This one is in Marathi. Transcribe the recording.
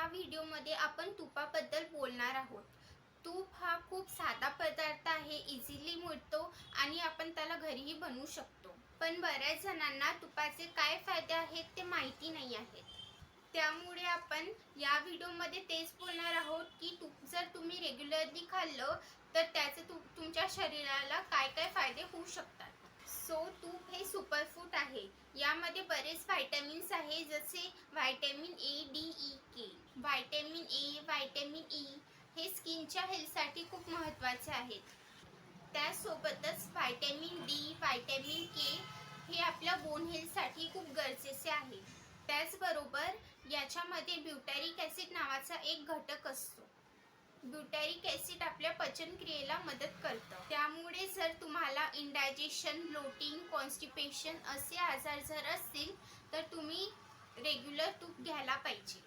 व्हिडिओमध्ये आपण तुपाबद्दल बोलणार आहोत. तूप हा खूप साधा पदार्थ आहे, इझिली मिळतो आणि आपण त्याला घरीही बनवू शकतो. पण बऱ्याच जणांना तुपाचे काय फायदे आहेत ते माहिती नाही आहेत. त्यामुळे आपण या व्हिडिओमध्ये तेच बोलणार आहोत की तूप जर तुम्ही रेग्युलरली खाल्लं तर त्याचे तुमच्या शरीराला काय काय फायदे होऊ शकतात. तूप हे सुपरफूड आहे. यामध्ये बरेच व्हिटॅमिन्स आहे, जसे vitamin A, D, E, K. Vitamin A, vitamin E हे स्किनच्या हेल्थसाठी खूप महत्त्वाचे आहेत. त्यासोबतच व्हिटॅमिन डी, व्हिटॅमिन के हे आपल्या बोन हेल्थसाठी खूप गरजेचे आहे. त्याचबरोबर याच्यामध्ये ब्युटॅरिक ॲसिड नावाचा एक घटक असतो. ब्युटॅरिक ॲसिड आपल्या पचनक्रियेला मदत करतं. त्यामुळे जर तुम्हाला इंडायजेशन, ब्लोटिंग, कॉन्स्टिपेशन असे आजार जर असतील तर तुम्ही रेग्युलर तूप घ्यायला पाहिजे.